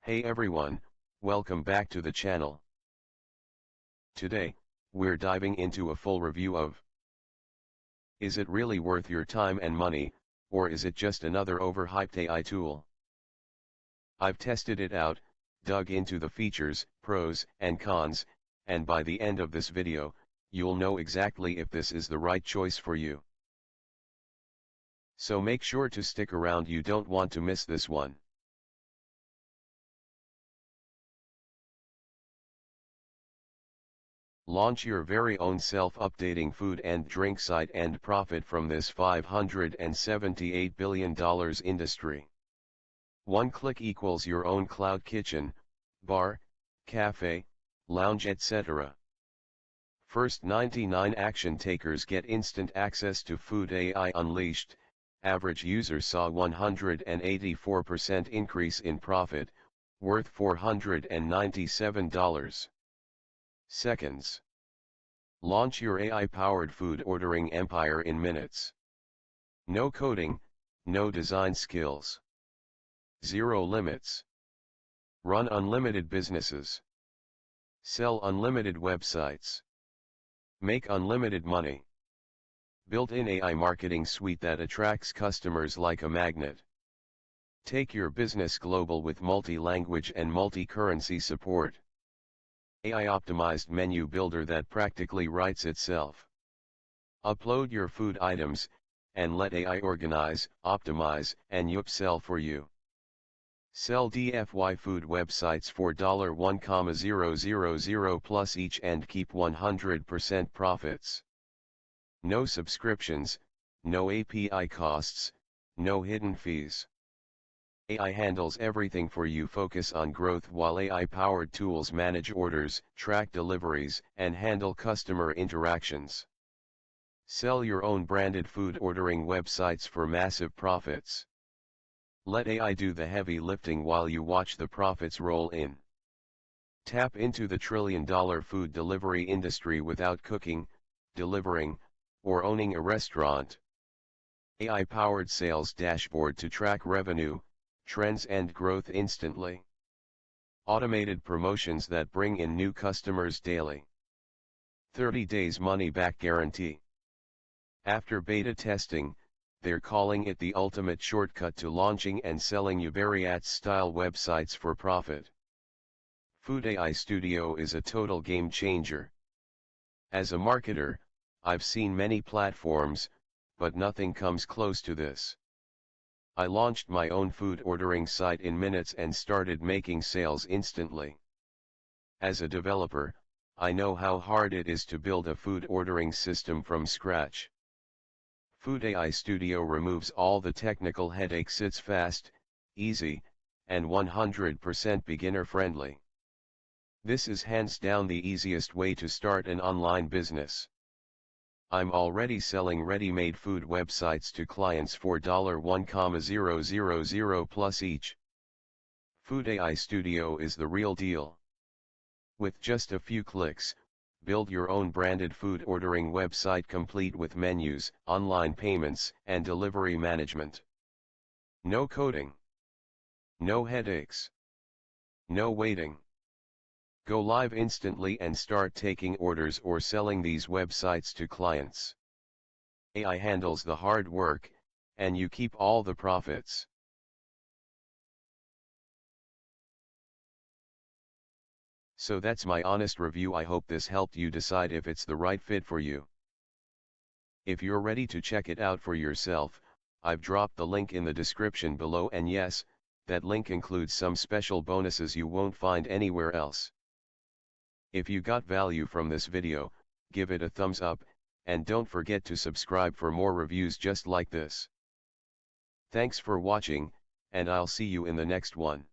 Hey everyone, welcome back to the channel. Today, we're diving into a full review of: is it really worth your time and money, or is it just another overhyped AI tool? I've tested it out, dug into the features, pros and cons, and by the end of this video, you'll know exactly if this is the right choice for you. So make sure to stick around, you don't want to miss this one. Launch your very own self-updating food and drink site and profit from this $578 billion industry. One click equals your own cloud kitchen, bar, cafe, lounge, etc. First 99 action takers get instant access to Food AI Unleashed. Average user saw 184% increase in profit, worth $497. Seconds. Launch your AI-powered food ordering empire in minutes. No coding, no design skills. Zero limits. Run unlimited businesses. Sell unlimited websites. Make unlimited money. Built-in AI marketing suite that attracts customers like a magnet. Take your business global with multi-language and multi-currency support. AI-optimized menu builder that practically writes itself. Upload your food items, and let AI organize, optimize, and upsell for you. Sell DFY food websites for $1,000 plus each and keep 100% profits. No subscriptions, no API costs, no hidden fees. AI handles everything for you. Focus on growth while AI-powered tools manage orders, track deliveries, and handle customer interactions. Sell your own branded food ordering websites for massive profits. Let AI do the heavy lifting while you watch the profits roll in. Tap into the trillion-dollar food delivery industry without cooking, delivering, or owning a restaurant. AI-powered sales dashboard to track revenue, trends and growth instantly. Automated promotions that bring in new customers daily. 30 days money-back guarantee. After beta testing, they're calling it the ultimate shortcut to launching and selling Uber Eats-style websites for profit. Food AI Studio is a total game changer. As a marketer, I've seen many platforms, but nothing comes close to this. I launched my own food ordering site in minutes and started making sales instantly. As a developer, I know how hard it is to build a food ordering system from scratch. Food AI Studio removes all the technical headaches. It's fast, easy, and 100% beginner friendly. This is hands down the easiest way to start an online business. I'm already selling ready-made food websites to clients for $1,000 plus each. Food AI Studio is the real deal. With just a few clicks, build your own branded food ordering website complete with menus, online payments, and delivery management. No coding. No headaches. No waiting. Go live instantly and start taking orders or selling these websites to clients. AI handles the hard work, and you keep all the profits. So that's my honest review. I hope this helped you decide if it's the right fit for you. If you're ready to check it out for yourself, I've dropped the link in the description below, and yes, that link includes some special bonuses you won't find anywhere else. If you got value from this video, give it a thumbs up, and don't forget to subscribe for more reviews just like this. Thanks for watching, and I'll see you in the next one.